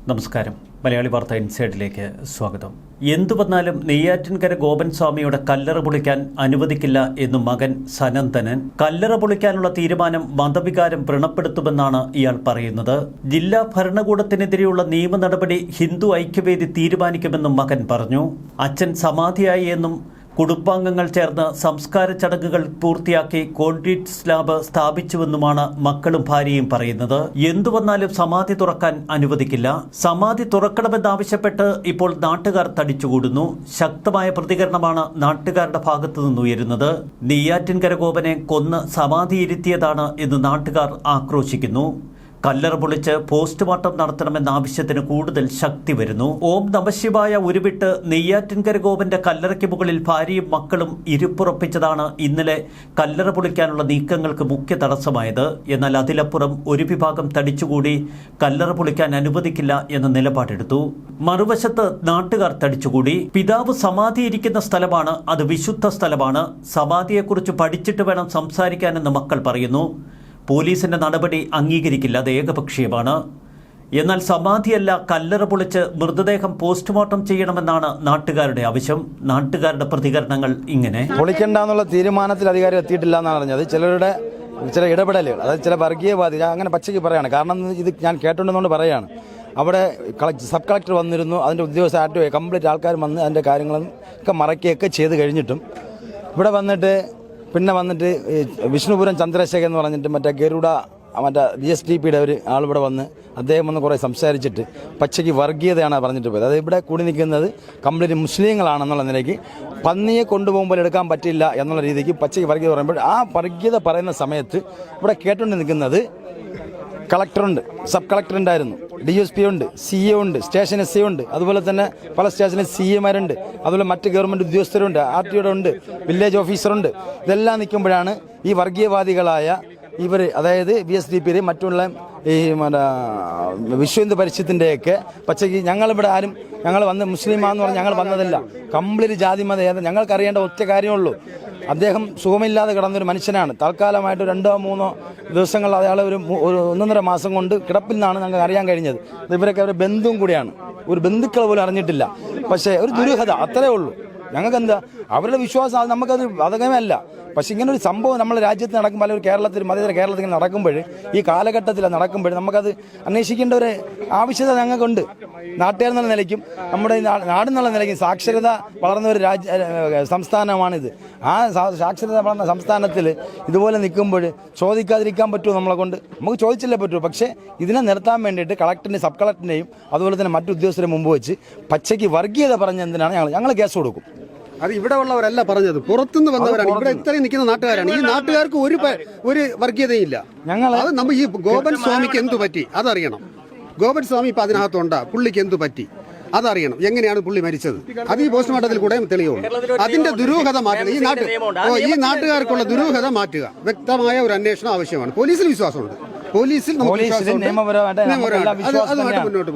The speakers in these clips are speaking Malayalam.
നമസ്കാരം. മലയാളി വാർത്ത ഇൻസൈഡിലേക്ക് സ്വാഗതം. എന്തു വന്നാലും നെയ്യാറ്റിൻകര ഗോപൻ സ്വാമിയുടെ കല്ലറ പൊളിക്കാൻ അനുവദിക്കില്ല എന്നു മകൻ സനന്ദനൻ. കല്ലറ പൊളിക്കാനുള്ള തീരുമാനം മതവികാരം വ്രണപ്പെടുത്തുമെന്നാണ് ഇയാൾ പറയുന്നത്. ജില്ലാ ഭരണകൂടത്തിനെതിരെയുള്ള നിയമ നടപടി ഹിന്ദു ഐക്യവേദി തീരുമാനിക്കുമെന്നും മകൻ പറഞ്ഞു. അച്ഛൻ സമാധിയായി എന്നും കുടുംബാംഗങ്ങൾ ചേർന്ന് സംസ്കാര ചടങ്ങുകൾ പൂർത്തിയാക്കി കോൺക്രീറ്റ് സ്ലാബ് സ്ഥാപിച്ചുവെന്നുമാണ് മക്കളും ഭാര്യയും പറയുന്നത്. എന്തു വന്നാലും സമാധി തുറക്കാൻ അനുവദിക്കില്ല. സമാധി തുറക്കണമെന്നാവശ്യപ്പെട്ട് ഇപ്പോൾ നാട്ടുകാർ തടിച്ചുകൂടുന്നു. ശക്തമായ പ്രതികരണമാണ് നാട്ടുകാരുടെ ഭാഗത്തു നിന്നുയരുന്നത്. നെയ്യാറ്റിൻകര ഗോപനെ കൊന്ന് സമാധിയിരുത്തിയതാണ് എന്ന് നാട്ടുകാർ ആക്രോശിക്കുന്നു. കല്ലറ പൊളിച്ച് പോസ്റ്റ്മോർട്ടം നടത്തണമെന്ന ആവശ്യത്തിന് കൂടുതൽ ശക്തി വരുന്നു. ഓം നമശിവായ ഉരുവിട്ട് നെയ്യാറ്റിൻകര ഗോപന്റെ കല്ലറയ്ക്ക് മുകളിൽ ഭാര്യയും മക്കളും ഇരിപ്പുറപ്പിച്ചതാണ് ഇന്നലെ കല്ലറ പൊളിക്കാനുള്ള നീക്കങ്ങൾക്ക് മുഖ്യ തടസ്സമായത്. എന്നാൽ അതിലപ്പുറം ഒരു വിഭാഗം തടിച്ചുകൂടി കല്ലറ പൊളിക്കാൻ അനുവദിക്കില്ല എന്ന നിലപാടെടുത്തു. മറുവശത്ത് നാട്ടുകാർ തടിച്ചുകൂടി. പിതാവ് സമാധിയിരിക്കുന്ന സ്ഥലമാണ്, അത് വിശുദ്ധ സ്ഥലമാണ്. സമാധിയെക്കുറിച്ച് പഠിച്ചിട്ട് വേണം സംസാരിക്കാനെന്ന് മക്കൾ പറയുന്നു. പോലീസിന്റെ നടപടി അംഗീകരിക്കില്ല, അത് ഏകപക്ഷീയമാണ്. എന്നാൽ സമാധിയല്ല, കല്ലറ പൊളിച്ച് മൃതദേഹം പോസ്റ്റ്മോർട്ടം ചെയ്യണമെന്നാണ് നാട്ടുകാരുടെ ആവശ്യം. നാട്ടുകാരുടെ പ്രതികരണങ്ങൾ ഇങ്ങനെ: പൊളിക്കണ്ടെന്നുള്ള തീരുമാനത്തിൽ അധികാരി എത്തിയിട്ടില്ല എന്നാണ് പറഞ്ഞത്. ചില ഇടപെടലുകൾ, അതായത് ചില വർഗീയവാദി, അങ്ങനെ പച്ചയ്ക്ക് പറയാണ്. കാരണം ഇത് ഞാൻ കേട്ടുണ്ടെന്നുകൊണ്ട് പറയുകയാണ്. അവിടെ സബ് കളക്ടർ വന്നിരുന്നു, അതിൻ്റെ ഉദ്യോഗസ്ഥ കംപ്ലീറ്റ് ആൾക്കാർ വന്ന് അതിൻ്റെ കാര്യങ്ങളൊക്കെ മറയ്ക്കുകയൊക്കെ ചെയ്ത് കഴിഞ്ഞിട്ടും ഇവിടെ വന്നിട്ട് വിഷ്ണുപുരം ചന്ദ്രശേഖരൻ എന്ന് പറഞ്ഞിട്ട് ഗരുഡ GSDPയുടെ ഒരു ആളിവിടെ വന്ന് അദ്ദേഹം വന്ന് കുറേ സംസാരിച്ചിട്ട് പച്ചയ്ക്ക് വർഗീയതയാണ് പറഞ്ഞിട്ട് പോയത്. അത് ഇവിടെ കൂടി നിൽക്കുന്നത് കംപ്ലീറ്റ് മുസ്ലിങ്ങളാണെന്നുള്ള നിലയ്ക്ക് പന്നിയെ കൊണ്ടുപോകുമ്പോൾ എടുക്കാൻ പറ്റില്ല എന്നുള്ള രീതിക്ക് പച്ചയ്ക്ക് വർഗീയത പറയുമ്പോൾ, ആ വർഗീയത പറയുന്ന സമയത്ത് ഇവിടെ കേട്ടുകൊണ്ട് നിൽക്കുന്നത് കളക്ടറുണ്ട്, സബ് കളക്ടർ ഉണ്ടായിരുന്നു, DSP ഉണ്ട്, CA ഉണ്ട്, സ്റ്റേഷൻ SI ഉണ്ട്, അതുപോലെ തന്നെ പല സ്റ്റേഷനിൽ CAമാരുണ്ട്, അതുപോലെ മറ്റ് ഗവൺമെൻറ് ഉദ്യോഗസ്ഥരുണ്ട്, RTOയുടെ ഉണ്ട്, വില്ലേജ് ഓഫീസറുണ്ട്. ഇതെല്ലാം നിൽക്കുമ്പോഴാണ് ഈ വർഗീയവാദികളായ ഇവർ, അതായത് BSDP മറ്റുള്ള ഈ വിശ്വ ഹിന്ദു പരിഷത്തിൻ്റെയൊക്കെ പച്ചയ്ക്ക് ഞങ്ങൾ വന്ന് മുസ്ലിമാന്ന് പറഞ്ഞ് ഞങ്ങൾ വന്നതല്ല, കംപ്ലീറ്റ് ജാതി മത ഞങ്ങൾക്ക് അറിയേണ്ട ഒറ്റ കാര്യമുള്ളൂ. അദ്ദേഹം സുഖമില്ലാതെ കിടന്നൊരു മനുഷ്യനാണ്. താൽക്കാലമായിട്ട് 2-3 ദിവസങ്ങൾ അയാൾ ഒരു 1.5 മാസം കൊണ്ട് കിടപ്പിൽ നിന്നാണ് ഞങ്ങൾക്ക് അറിയാൻ കഴിഞ്ഞത്. ഇവരൊക്കെ ഒരു ബന്ധുവും കൂടിയാണ്, ഒരു ബന്ധുക്കൾ പോലും അറിഞ്ഞിട്ടില്ല. പക്ഷേ ഒരു ദുരൂഹത, അത്രേ ഉള്ളൂ. ഞങ്ങൾക്ക് എന്താ അവരുടെ വിശ്വാസം, അത് നമുക്കത് ബാധകമല്ല. പക്ഷെ ഇങ്ങനെ ഒരു സംഭവം നമ്മുടെ രാജ്യത്ത് നടക്കുമ്പോൾ, അല്ലെങ്കിൽ മതേതര കേരളത്തിൽ നടക്കുമ്പോൾ, ഈ കാലഘട്ടത്തിൽ നടക്കുമ്പോൾ നമുക്കത് അന്വേഷിക്കേണ്ട ഒരു ആവശ്യകത ഞങ്ങൾക്കുണ്ട്. നാട്ടുകാരെന്നുള്ള നിലയ്ക്കും നമ്മുടെ നാടെന്നുള്ള നിലയ്ക്കും സാക്ഷരത വളർന്ന ഒരു സംസ്ഥാനമാണിത്. ആ സാക്ഷരത വളർന്ന സംസ്ഥാനത്തിൽ ഇതുപോലെ നിൽക്കുമ്പോൾ ചോദിക്കാതിരിക്കാൻ പറ്റുമോ? നമ്മളെ കൊണ്ട് നമുക്ക് ചോദിച്ചില്ലേ പറ്റുമോ? പക്ഷേ ഇതിനെ നിർത്താൻ വേണ്ടിയിട്ട് കളക്ടറിൻ്റെയും സബ് കളക്ടറിൻ്റെയും അതുപോലെ തന്നെ മറ്റു ഉദ്യോഗസ്ഥരെ മുമ്പ് വെച്ച് പച്ചയ്ക്ക് വർഗീയത പറഞ്ഞ എന്തിനാണ് ഞങ്ങൾ കേസ് കൊടുക്കും. അത് ഇവിടെ ഉള്ളവരല്ല പറഞ്ഞത്, പുറത്തുനിന്ന് വന്നവരാണ്. ഇവിടെ ഇത്രയും നിൽക്കുന്ന നാട്ടുകാരാണ്. ഈ നാട്ടുകാർക്ക് ഒരു വർഗീയതയില്ല. അത് നമ്മൾ ഈ ഗോപൻ സ്വാമിക്ക് എന്തു പറ്റി അതറിയണം. ഗോപൻ സ്വാമി ഇപ്പൊ അതിനകത്തുണ്ടാ, പുള്ളിക്ക് എന്തു പറ്റി അതറിയണം. എങ്ങനെയാണ് പുള്ളി മരിച്ചത്? അത് ഈ പോസ്റ്റ്മോർട്ടത്തിൽ കൂടെ തെളിയുള്ളൂ. അതിന്റെ ദുരൂഹത മാറ്റുക, ഈ നാട്ടുകാർക്കുള്ള ദുരൂഹത മാറ്റുക. വ്യക്തമായ ഒരു അന്വേഷണം ആവശ്യമാണ്. പോലീസിൽ വിശ്വാസമുണ്ട്,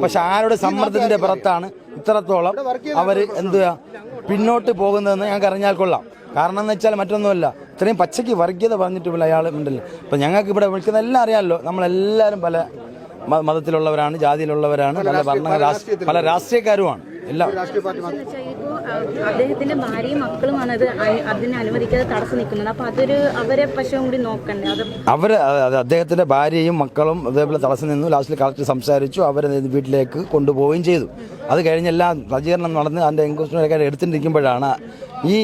പക്ഷെ ആരുടെ സമ്മർദ്ദത്തിന്റെ പുറത്താണ് ഇത്രത്തോളം അവര് എന്തുവാ പിന്നോട്ട് പോകുന്നതെന്ന് ഞങ്ങൾക്ക് അറിഞ്ഞാൽ കൊള്ളാം. കാരണം എന്ന് വെച്ചാൽ മറ്റൊന്നുമല്ല, ഇത്രയും പച്ചയ്ക്ക് വർഗീയത പറഞ്ഞിട്ട് അയാൾ ഉണ്ടല്ലോ. ഇപ്പം ഞങ്ങൾക്ക് ഇവിടെ വിളിക്കുന്ന എല്ലാം അറിയാമല്ലോ, നമ്മളെല്ലാവരും പല മതത്തിലുള്ളവരാണ്, ജാതിയിലുള്ളവരാണ്, പല രാഷ്ട്രീയക്കാരുമാണ് എല്ലാം. അദ്ദേഹത്തിന്റെ ഭാര്യയും മക്കളുമാണ് അതിനെ അനുവദിക്കാതെ തടസ്സം നിൽക്കുന്നത്. അപ്പൊ അവരെ പശുവും കൂടി നോക്കണ്ടേ? അദ്ദേഹത്തിന്റെ ഭാര്യയും മക്കളും അതേപോലെ തടസ്സം നിന്നു. ലാസ്റ്റിൽ കളക്ടർ സംസാരിച്ചു, അവരെ വീട്ടിലേക്ക് കൊണ്ടുപോവുകയും ചെയ്തു. അത് കഴിഞ്ഞെല്ലാം സജ്ജീകരണം നടന്ന് അതിന്റെ എൻക്വയറി എടുത്തിരിക്കുമ്പോഴാണ് ഈ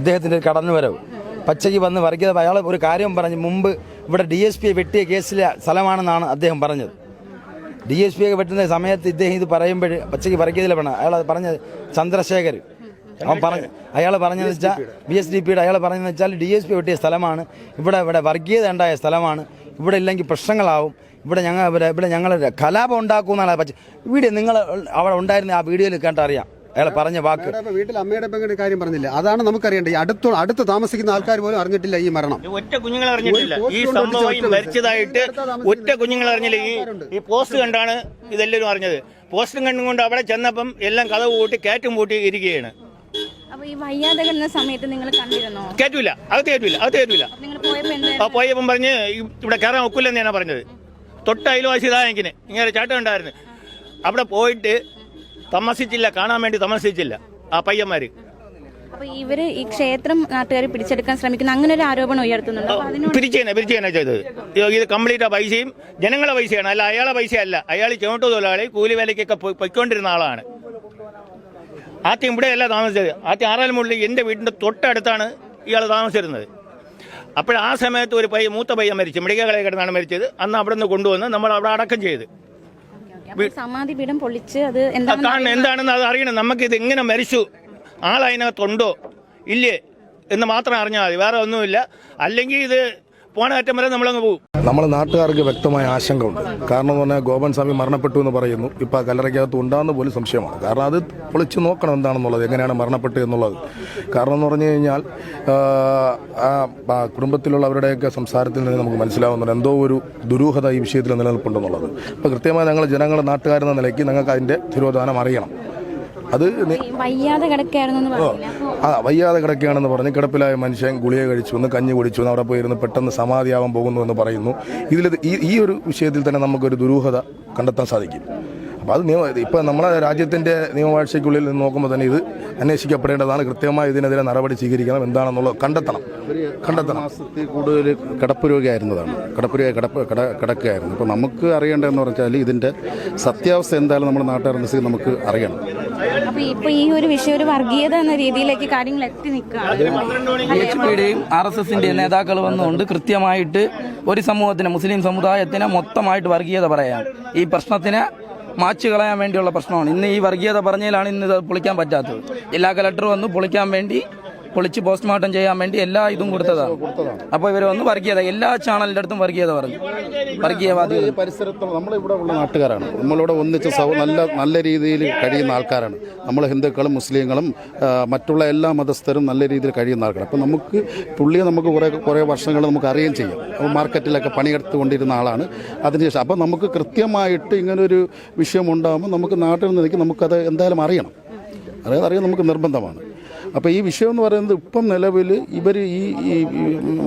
ഇദ്ദേഹത്തിന്റെ കടന്നുവരവ്. പച്ചയ്ക്ക് വന്ന് വർഗീയത. അയാൾ ഒരു കാര്യം പറഞ്ഞു, മുമ്പ് ഇവിടെ DSP വെട്ടിയ കേസിലെ സ്ഥലമാണെന്നാണ് അദ്ദേഹം പറഞ്ഞത്. DSP വെട്ടുന്ന സമയത്ത് ഇദ്ദേഹം ഇത് പറയുമ്പോൾ പച്ചയ്ക്ക് വർഗീയതയിലെ വേണം. അയാൾ പറഞ്ഞത് ചന്ദ്രശേഖർ അയാൾ പറഞ്ഞതെന്ന് വെച്ചാൽ BSDPയുടെ അയാൾ പറഞ്ഞതെന്ന് വെച്ചാൽ DSP വെട്ടിയ സ്ഥലമാണ്, ഇവിടെ വർഗീയത ഉണ്ടായ സ്ഥലമാണ്, ഇവിടെ ഇല്ലെങ്കിൽ പ്രശ്നങ്ങളാവും, ഇവിടെ ഞങ്ങൾ കലാപം ഉണ്ടാക്കുമെന്നാണ് പച്ച വീഡിയോ നിങ്ങൾ അവിടെ ഉണ്ടായിരുന്ന ആ വീഡിയോയിൽ കേട്ടറിയാം. അയാൾ പറഞ്ഞ വാക്ക്. വീട്ടിൽ അമ്മയുടെ പെങ്ങളുടെ കാര്യം പറഞ്ഞില്ല, അതാണ് നമുക്കറിയേണ്ടത്. ഈ അടുത്ത് താമസിക്കുന്ന ആൾക്കാർ പോലും അറിഞ്ഞിട്ടില്ല ഈ മരണം. ഒറ്റ കുഞ്ഞുങ്ങൾ അറിഞ്ഞിട്ടില്ല ഈ സംഭവം മരിച്ചതായിട്ട്. ഒറ്റ കുഞ്ഞുങ്ങൾ അറിഞ്ഞില്ല. ഈ പോസ്റ്റ് കണ്ടാണ് ഇതെല്ലാവരും അറിഞ്ഞത്. പോസ്റ്റും കണ്ടുകൊണ്ട് അവിടെ ചെന്നപ്പം എല്ലാം കഥ കൂട്ടി കയറ്റും പൂട്ടി ഇരിക്കുകയാണ്. സമയത്ത് നിങ്ങൾ കണ്ടിരുന്നോ? കയറ്റൂല, അകത്ത് കയറ്റൂല. പോയപ്പം പറഞ്ഞ് ഇവിടെ കയറാൻ ഒക്കില്ലെന്നാണ് പറഞ്ഞത്. തൊട്ട അയൽവാസി ഇതാ ഇങ്ങനെ ചാട്ടം ഉണ്ടായിരുന്നു. അവിടെ പോയിട്ട് താമസിച്ചില്ല, കാണാൻ വേണ്ടി താമസിച്ചില്ല ആ പയ്യന്മാര്. അപ്പൊ ഇവര് ഈ ക്ഷേത്രം നാട്ടുകാർ പിടിച്ചെടുക്കാൻ ശ്രമിക്കുന്ന അങ്ങനെ ഒരു ആരോപണം ഉയർത്തുന്നുണ്ട്. അപ്പൊ അതിനോട് പിരിച്ചേനെ ചെയ്തത്. ഇത് കംപ്ലീറ്റ് ആ പൈസയും ജനങ്ങളെ പൈസയാണ്, അല്ല അയാളെ പൈസയല്ല. അയാൾ ചുമട്ടു തൊഴിലാളി കൂലി വേലയ്ക്കൊക്കെ പൊയ്ക്കൊണ്ടിരുന്ന ആളാണ്. ആദ്യം ഇവിടെയല്ല താമസിച്ചത്. ആദ്യം ആറാൽമുള്ളിൽ എൻ്റെ വീടിന്റെ തൊട്ടടുത്താണ് ഇയാൾ താമസിച്ചിരുന്നത്. അപ്പോൾ ആ സമയത്ത് ഒരു മൂത്ത പയ്യൻ മരിച്ചു, മെഡിക്കൽ കളയിൽ കിടന്നാണ് മരിച്ചത്. അന്ന് അവിടെ നിന്ന് കൊണ്ടുവന്ന് നമ്മൾ അവിടെ അടക്കം ചെയ്ത്. സമാധി പീഠം പൊളിച്ച് അത് എന്താണെന്ന് അത് അറിയണം. നമുക്കിത് എങ്ങനെ മരിച്ചു, ആളതിനകത്തുണ്ടോ ഇല്ലേ എന്ന് മാത്രം അറിഞ്ഞാൽ മതി, വേറെ ഒന്നുമില്ല. അല്ലെങ്കിൽ ഇത് പോണറ്റം വരെ നമ്മളങ്ങ് പോകും. നമ്മൾ നാട്ടുകാർക്ക് വ്യക്തമായ ആശങ്ക ഉണ്ട്. കാരണം എന്ന് പറഞ്ഞാൽ ഗോപൻ സ്വാമി മരണപ്പെട്ടു എന്ന് പറയുന്നു. ഇപ്പോൾ കല്ലറയ്ക്കകത്ത് ഉണ്ടാകുന്ന പോലും സംശയമാണ്. കാരണം അത് പൊളിച്ച് നോക്കണം എന്താണെന്നുള്ളത്, എങ്ങനെയാണ് മരണപ്പെട്ടത് എന്നുള്ളത്. കാരണം എന്ന് പറഞ്ഞു കഴിഞ്ഞാൽ കുടുംബത്തിലുള്ളവരുടെയൊക്കെ സംസാരത്തിൽ നിന്ന് നമുക്ക് മനസ്സിലാവുന്നുണ്ട് എന്തോ ഒരു ദുരൂഹത ഈ വിഷയത്തിൽ നിലനിൽപ്പുണ്ടെന്നുള്ളത്. അപ്പോൾ കൃത്യമായി ഞങ്ങൾ ജനങ്ങൾ നാട്ടുകാരെന്ന നിലയ്ക്ക് ഞങ്ങൾക്ക് അതിൻ്റെ തിരോധാനം അറിയണം. അത് വയ്യാതെ വയ്യാതെ കിടക്കുകയാണെന്ന് പറഞ്ഞ് കിടപ്പിലായ മനുഷ്യൻ ഗുളിക കഴിച്ചു എന്ന് കഞ്ഞി കുടിച്ചു എന്ന് അവിടെ പോയിരുന്നു പെട്ടെന്ന് സമാധിയാവാൻ പോകുന്നു എന്ന് പറയുന്നു. ഈ ഒരു വിഷയത്തിൽ തന്നെ നമുക്കൊരു ദുരൂഹത കണ്ടെത്താൻ സാധിക്കും. അപ്പോൾ അത് ഇപ്പം നമ്മളെ രാജ്യത്തിൻ്റെ നിയമവാഴ്ചയ്ക്കുള്ളിൽ നിന്ന് നോക്കുമ്പോൾ തന്നെ ഇത് അന്വേഷിക്കപ്പെടേണ്ടതാണ്. കൃത്യമായി ഇതിനെതിരെ നടപടി സ്വീകരിക്കണം, എന്താണെന്നുള്ളത് കണ്ടെത്തണം. മാസത്തിൽ കൂടുതൽ കിടപ്പ് രോഗിയായിരുന്നതാണ്, കിടക്കുകയായിരുന്നു. അപ്പോൾ നമുക്ക് അറിയേണ്ടതെന്ന് പറഞ്ഞാൽ ഇതിൻ്റെ സത്യാവസ്ഥ എന്തായാലും നമ്മുടെ നാട്ടുകാരനുസരിച്ച് നമുക്ക് അറിയണം. അപ്പൊ ഇപ്പൊ ഈ ഒരു വിഷയം ഒരു വർഗീയത എന്ന രീതിയിലേക്ക് കാര്യങ്ങൾ എത്തി നിൽക്കുകയാണ്. BHPയുടെയും RSSന്റെ നേതാക്കൾ വന്നുകൊണ്ട് കൃത്യമായിട്ട് ഒരു സമൂഹത്തിന്, മുസ്ലിം സമുദായത്തിന് മൊത്തമായിട്ട് വർഗീയത പറയാം. ഈ പ്രശ്നത്തിന് മാച്ചു കളയാൻ വേണ്ടിയുള്ള പ്രശ്നമാണ്. ഇന്ന് ഈ വർഗീയത പറഞ്ഞതിലാണ് ഇന്ന് ഇത് പൊളിക്കാൻ പറ്റാത്തത്. ജില്ലാ കലക്ടർ വന്ന് പൊളിക്കാൻ വേണ്ടി, പൊളിച്ച് പോസ്റ്റ്മോർട്ടം ചെയ്യാൻ വേണ്ടി എല്ലാ ഇതും കൊടുത്തതാണ്. അപ്പോൾ ഇവർ വന്ന് വർഗീയത, എല്ലാ ചാനലിൻ്റെ അടുത്തും വർഗീയത പറഞ്ഞു. വർഗീയവാദി പരിസരത്ത് നമ്മളിവിടെ ഉള്ള നാട്ടുകാരാണ്. നമ്മളിവിടെ ഒന്നിച്ച് നല്ല രീതിയിൽ കഴിയുന്ന ആൾക്കാരാണ്. നമ്മൾ ഹിന്ദുക്കളും മുസ്ലിങ്ങളും മറ്റുള്ള എല്ലാ മതസ്ഥരും നല്ല രീതിയിൽ കഴിയുന്ന ആൾക്കാരാണ്. അപ്പോൾ നമുക്ക് കുറേ വർഷങ്ങൾ നമുക്ക് അറിയുകയും ചെയ്യാം. അപ്പോൾ മാർക്കറ്റിലൊക്കെ പണിയെടുത്തുകൊണ്ടിരുന്ന ആളാണ്. അതിനുശേഷം അപ്പോൾ നമുക്ക് കൃത്യമായിട്ട് ഇങ്ങനൊരു വിഷയം ഉണ്ടാകുമ്പോൾ നമുക്ക് നാട്ടിൽ നിന്നേക്ക് നമുക്കത് എന്തായാലും അറിയണം. അറിയാൻ നമുക്ക് നിർബന്ധമാണ്. അപ്പോൾ ഈ വിഷയം എന്ന് പറയുന്നത് ഇപ്പം നിലവിൽ ഇവർ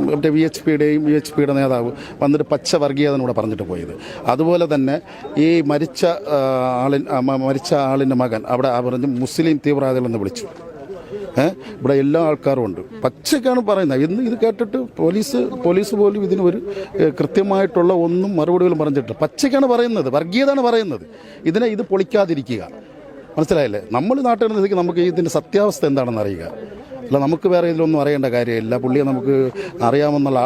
മറ്റേ BHPയുടെ നേതാവ് വന്നിട്ട് പച്ച വർഗീയതനൂടെ പറഞ്ഞിട്ട് പോയത്. അതുപോലെ തന്നെ ഈ മരിച്ച ആളിൻ്റെ മകൻ അവിടെ പറഞ്ഞ് മുസ്ലിം തീവ്രവാദികളെന്ന് വിളിച്ചു. ഇവിടെ എല്ലാ ആൾക്കാരും ഉണ്ട്, പച്ചക്കാണ് പറയുന്നത്. ഇന്ന് ഇത് കേട്ടിട്ട് പോലീസ് പോലും ഇതിനൊരു കൃത്യമായിട്ടുള്ള ഒന്നും മറുപടികളും പറഞ്ഞിട്ട് പച്ചക്കാണ് പറയുന്നത്, വർഗീയതാണ് പറയുന്നത്. ഇത് പൊളിക്കാതിരിക്കുക, മനസ്സിലായില്ലേ? നമ്മൾ നാട്ടിൽ നിന്ന് നമുക്ക് ഇതിൻ്റെ സത്യാവസ്ഥ എന്താണെന്ന് അറിയുക. അല്ല, നമുക്ക് വേറെ ഇതിലൊന്നും അറിയേണ്ട കാര്യമില്ല. പുള്ളിയെ നമുക്ക് അറിയാമെന്നുള്ള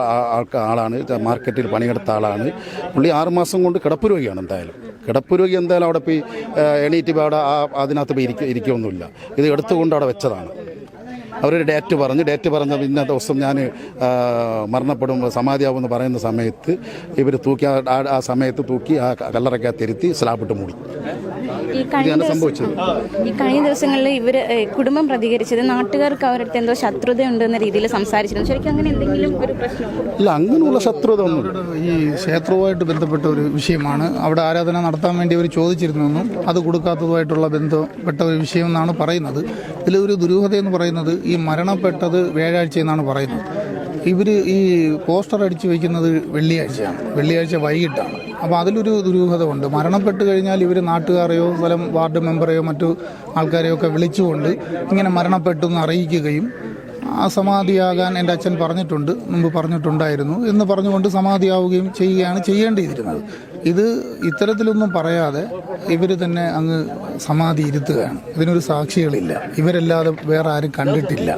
ആളാണ്, മാർക്കറ്റിൽ പണിയെടുത്ത ആളാണ്. പുള്ളി 6 മാസം കൊണ്ട് കിടപ്പ് രോഗിയാണ്. കിടപ്പ് രോഗി എന്തായാലും അവിടെ പോയി എണീറ്റ് അവിടെ അതിനകത്ത് പോയി ഇരിക്കുകയൊന്നുമില്ല. ഇത് എടുത്തുകൊണ്ട് അവിടെ വെച്ചതാണ്. അവരൊരു ഡേറ്റ് പറഞ്ഞ ഇന്ന ദിവസം ഞാൻ മരണപ്പെടും, സമാധിയാവുമെന്ന് പറയുന്ന സമയത്ത് ഇവർ തൂക്കി ആ സമയത്ത് തൂക്കി ആ കല്ലറയ്ക്കകത്തിരുത്തി സ്ലാബിട്ട് മൂടി. ഇതാണ് സംഭവിച്ചത്. ഈ കഴിഞ്ഞ ദിവസങ്ങളിൽ ഇവർ കുടുംബം പ്രതികരിച്ചത് നാട്ടുകാർക്ക് അവരുടെ എന്തോ ശത്രുതയുണ്ടെന്ന രീതിയിൽ സംസാരിച്ചിരുന്നു. ശരിക്കും അങ്ങനെ എന്തെങ്കിലും ഒരു പ്രശ്നമുണ്ടോ? ഇല്ല, അങ്ങനെയുള്ള ശത്രുത ഒന്നും. ഈ ക്ഷേത്രവുമായിട്ട് ബന്ധപ്പെട്ട ഒരു വിഷയമാണ്. അവിടെ ആരാധന നടത്താൻ വേണ്ടി അവർ ചോദിച്ചിരുന്നെന്നും അത് കൊടുക്കാത്തതുമായിട്ടുള്ള ബന്ധപ്പെട്ട ഒരു വിഷയം എന്നാണ് പറയുന്നത്. ഇതിലൊരു ദുരൂഹത എന്ന് പറയുന്നത് ഈ മരണപ്പെട്ടത് വ്യാഴാഴ്ച എന്നാണ് പറയുന്നത്. ഇവർ ഈ പോസ്റ്റർ അടിച്ചു വയ്ക്കുന്നത് വെള്ളിയാഴ്ച വൈകിട്ടാണ്. അപ്പോൾ അതിലൊരു ദുരൂഹത ഉണ്ട്. മരണപ്പെട്ട് കഴിഞ്ഞാൽ ഇവർ നാട്ടുകാരെയോ വാർഡ് മെമ്പറെയോ മറ്റു ആൾക്കാരെയോ ഒക്കെ വിളിച്ചുകൊണ്ട് ഇങ്ങനെ മരണപ്പെട്ടു എന്ന് അറിയിക്കുകയും ആ സമാധിയാകാൻ എൻ്റെ അച്ഛൻ മുമ്പ് പറഞ്ഞിട്ടുണ്ടായിരുന്നു എന്ന് പറഞ്ഞുകൊണ്ട് സമാധിയാവുകയും ചെയ്യുകയാണ് ചെയ്യേണ്ടിയിരുന്നത്. ഇത് ഇത്തരത്തിലൊന്നും പറയാതെ ഇവർ തന്നെ അങ്ങ് സമാധി ഇരുത്തുകയാണ്. ഇതിനൊരു സാക്ഷികളില്ല, ഇവരല്ലാതെ വേറെ ആരും കണ്ടിട്ടില്ല.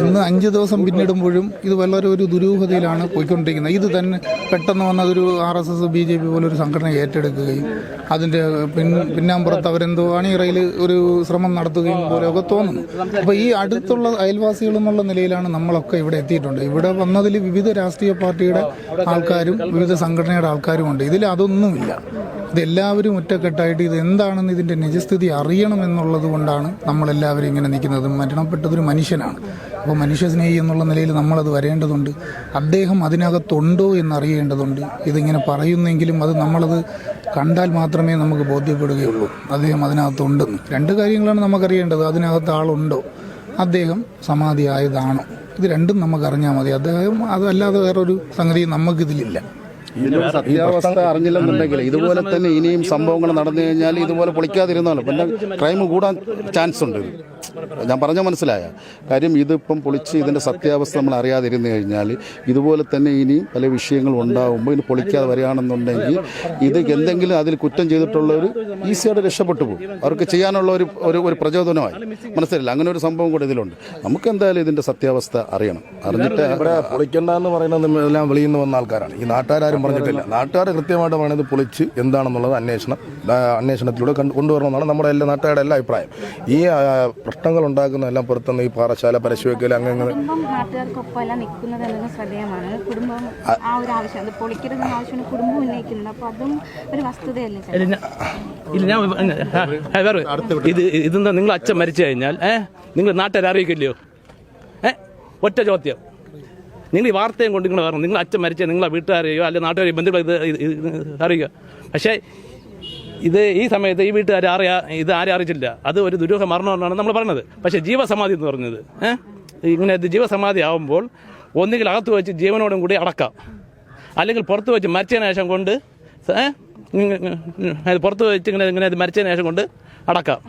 ഇന്ന് 5 ദിവസം പിന്നിടുമ്പോഴും ഇത് വളരെ ഒരു ദുരൂഹതയിലാണ് പോയിക്കൊണ്ടിരിക്കുന്നത്. ഇത് തന്നെ പെട്ടെന്ന് വന്നതൊരു RSS BJP പോലൊരു സംഘടന ഏറ്റെടുക്കുകയും അതിൻ്റെ പിന്നാമ്പുറത്ത് അവരെന്തോ അണിയറയിൽ ഒരു ശ്രമം നടത്തുകയും പോലെയൊക്കെ തോന്നുന്നു. അപ്പോൾ ഈ അടുത്തുള്ള അയൽവാസികൾ എന്നുള്ള നിലയിലാണ് നമ്മളൊക്കെ ഇവിടെ എത്തിയിട്ടുണ്ട്. ഇവിടെ വന്നതിൽ വിവിധ രാഷ്ട്രീയ പാർട്ടിയുടെ ആൾക്കാരും വിവിധ സംഘടനയുടെ ആൾക്കാരുമുണ്ട്. ഇതിൽ അതൊന്നുമില്ല. ഇതെല്ലാവരും ഒറ്റക്കെട്ടായിട്ട് ഇത് എന്താണെന്ന് ഇതിൻ്റെ നിജസ്ഥിതി അറിയണമെന്നുള്ളത് കൊണ്ടാണ് നമ്മളെല്ലാവരും ഇങ്ങനെ നിൽക്കുന്നത്. മരണപ്പെട്ടതൊരു മനുഷ്യനാണ്. അപ്പോൾ മനുഷ്യസ്നേഹി എന്നുള്ള നിലയിൽ നമ്മളത് വരേണ്ടതുണ്ട്. അദ്ദേഹം അതിനകത്തുണ്ടോ എന്നറിയേണ്ടതുണ്ട്. ഇതിങ്ങനെ പറയുന്നെങ്കിലും അത് നമ്മളത് കണ്ടാൽ മാത്രമേ നമുക്ക് ബോധ്യപ്പെടുകയുള്ളൂ അദ്ദേഹം അതിനകത്തുണ്ടെന്ന്. 2 കാര്യങ്ങളാണ് നമുക്കറിയേണ്ടത്. അതിനകത്ത് ആളുണ്ടോ, അദ്ദേഹം സമാധിയായതാണോ, ഇത് രണ്ടും നമുക്കറിഞ്ഞാൽ മതി. അദ്ദേഹം അതല്ലാതെ വേറൊരു സംഗതി നമുക്കിതിലില്ല. ഇതിന്റെ സത്യാവസ്ഥ അറിഞ്ഞില്ലെന്നുണ്ടെങ്കിൽ ഇതുപോലെ തന്നെ ഇനിയും സംഭവങ്ങൾ നടന്നു കഴിഞ്ഞാൽ ഇതുപോലെ പൊളിക്കാതിരുന്നാലും പിന്നെ ക്രൈം കൂടാൻ ചാൻസ് ഉണ്ട്. ഞാൻ പറഞ്ഞ മനസ്സിലായ കാര്യം, ഇതിപ്പം പൊളിച്ച് ഇതിന്റെ സത്യാവസ്ഥ നമ്മൾ അറിയാതിരുന്നു കഴിഞ്ഞാൽ ഇതുപോലെ തന്നെ ഇനിയും പല വിഷയങ്ങളും ഉണ്ടാകുമ്പോൾ ഇത് പൊളിക്കാതെ വരികയാണെന്നുണ്ടെങ്കിൽ ഇത് എന്തെങ്കിലും അതിൽ കുറ്റം ചെയ്തിട്ടുള്ളവർ ഈസിയായിട്ട് രക്ഷപ്പെട്ടു പോകും. അവർക്ക് ചെയ്യാനുള്ള ഒരു പ്രചോദനമായി. മനസ്സിലായില്ല, അങ്ങനെ ഒരു സംഭവം കൂടെ ഇതിലുണ്ട്. നമുക്ക് എന്തായാലും ഇതിന്റെ സത്യാവസ്ഥ അറിയണം. അറിഞ്ഞിട്ട് ഇവിടെ പൊളിക്കണ്ടെന്ന് പറയുന്നത് എല്ലാം വെളിയിൽ നിന്ന് വന്ന ആൾക്കാരാണ്. ഈ നാട്ടുകാരും പറഞ്ഞിട്ടില്ല. നാട്ടുകാർ കൃത്യമായിട്ട് പറയുന്നത് പൊളിച്ച് എന്താണെന്നുള്ളത് അന്വേഷണത്തിലൂടെ കൊണ്ടുവരണമെന്നാണ് നമ്മുടെ എല്ലാ നാട്ടുകാരുടെ എല്ലാ അഭിപ്രായം. ഈ പ്രശ്നങ്ങൾ ഉണ്ടാക്കുന്ന എല്ലാം പുറത്തുനിന്ന് ഈ പാറശാല പരശുവെക്കൽ അങ്ങനെ കുടുംബം നാട്ടുകാർക്കൊപ്പമല്ല നിൽക്കുന്നത് എന്നത് ശ്രദ്ധേയമാണ്. കുടുംബം ആ ഒരു ആവശ്യം, അത് പൊളിക്കരുതെന്ന ആവശ്യമാണ് കുടുംബം ഉന്നയിക്കുന്നത്. അപ്പൊ അതും ഒരു വസ്തുതയല്ലേ? ഇതെന്താ, നിങ്ങൾ അച്ഛൻ മരിച്ചു കഴിഞ്ഞാൽ നിങ്ങൾ നാട്ടുകാരെ അറിയിക്കില്ലയോ? ഒറ്റ ചോദ്യം. നിങ്ങൾ ഈ വാർത്തയും കൊണ്ട് നിങ്ങൾ പറഞ്ഞു, നിങ്ങൾ അച്ഛൻ മരിച്ചാൽ നിങ്ങളെ വീട്ടുകാരെയോ അല്ലെങ്കിൽ നാട്ടുകാരെയോ ബന്ധുക്കളെ ഇത് അറിയുക. പക്ഷേ ഇത് ഈ സമയത്ത് ഈ വീട്ടുകാർ ഇത് ആരെ അറിയിച്ചില്ല. അത് ഒരു ദുരൂഹ മരണമെന്നാണ് നമ്മൾ പറഞ്ഞത്. പക്ഷേ ജീവസമാധി എന്ന് പറഞ്ഞത് ഇങ്ങനെ ജീവസമാധി ആകുമ്പോൾ ഒന്നുകിൽ അകത്ത് വെച്ച് ജീവനോടും കൂടി അടക്കാം, അല്ലെങ്കിൽ പുറത്ത് വെച്ച് മരിച്ചതിന് ശേഷം കൊണ്ട് പുറത്ത് വെച്ച് ഇങ്ങനെ മരിച്ചതിന് ശേഷം കൊണ്ട് അടക്കാം.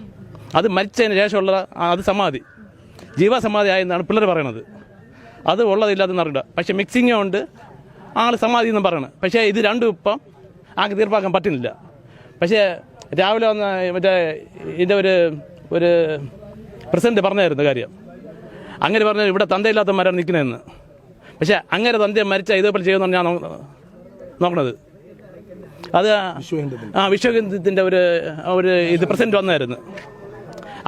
അത് മരിച്ചതിന് ശേഷമുള്ള അത് സമാധി, ജീവസമാധി ആയെന്നാണ് പിള്ളേർ പറയണത്. അത് ഉള്ളതില്ലാതെന്ന് അറിയില്ല. പക്ഷേ മിക്സിങ് കൊണ്ട് ആൾ സമാധി എന്നും പറയണം. പക്ഷേ ഇത് രണ്ടും ഇപ്പം ആൾക്ക് തീർപ്പാക്കാൻ പറ്റുന്നില്ല. പക്ഷേ രാവിലെ വന്ന മറ്റേ ഇതിൻ്റെ ഒരു പ്രസിഡന്റ് പറഞ്ഞായിരുന്നു കാര്യം. അങ്ങനെ പറഞ്ഞാൽ ഇവിടെ തന്തയില്ലാത്തമാരാണ് നിൽക്കുന്നതെന്ന്. പക്ഷേ അങ്ങനെ തന്തയെ മരിച്ച ഇതേപോലെ ചെയ്യുമെന്നാണ് ഞാൻ നോക്കണത്. അത് വിശ്വഹിന്ദുത്തിൻ്റെ ഒരു ഇത് പ്രസിഡന്റ് വന്നായിരുന്നു.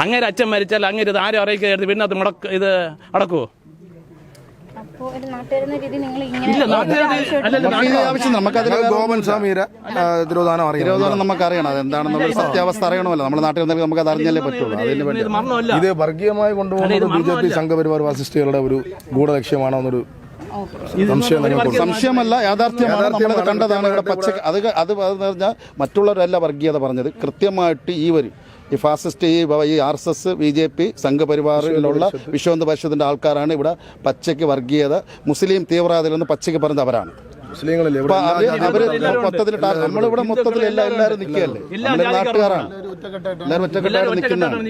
അങ്ങനെ അച്ഛൻ മരിച്ചാൽ അങ്ങനെ ഇത് ആരും അറിയിക്കായിരുന്നു. പിന്നെ അത് ഇത് അടക്കുമോ? ഗോപൻ സ്വാമിയുടെ തിരോധാനം നമുക്കറിയണം. അതെന്താണെന്നുള്ള സത്യാവസ്ഥ അറിയണമല്ലോ. നമ്മുടെ നാട്ടിൽ നമുക്ക് അത് അറിഞ്ഞാലേ പറ്റുള്ളൂ. അതിന് വേണ്ടി ഇത് വർഗീയമായി കൊണ്ടുപോകുന്നത് BJP സംഘപരിവാർ വാസിസ്റ്റുകളുടെ ഒരു ഗൂഢലക്ഷ്യമാണോ എന്നൊരു സംശയമല്ല, യാഥാർത്ഥ്യമാണ്. നമ്മളത് കണ്ടതാണ്. ഇവിടെ പച്ചക്ക് അത് പറഞ്ഞാൽ മറ്റുള്ളവരല്ല വർഗീയത പറഞ്ഞത്. കൃത്യമായിട്ട് ഈ ഫാസിസ്റ്റ് ഈ RSS BJP സംഘപരിവാറിലുള്ള വിശ്വഹിന്ദു പരിഷത്തിന്റെ ആൾക്കാരാണ് ഇവിടെ പച്ചയ്ക്ക് വർഗീയത മുസ്ലിം തീവ്രവാദികളെന്ന് പച്ചയ്ക്ക് പറഞ്ഞത് അവരാണ്. അവര് മൊത്തത്തിൽ നമ്മളിവിടെ മൊത്തത്തിൽ എല്ലാവരും നിൽക്കുകയല്ലേ, നാട്ടുകാരാണ് എല്ലാവരും ഒറ്റക്കെട്ടായിട്ട് നിൽക്കുന്നതാണ്.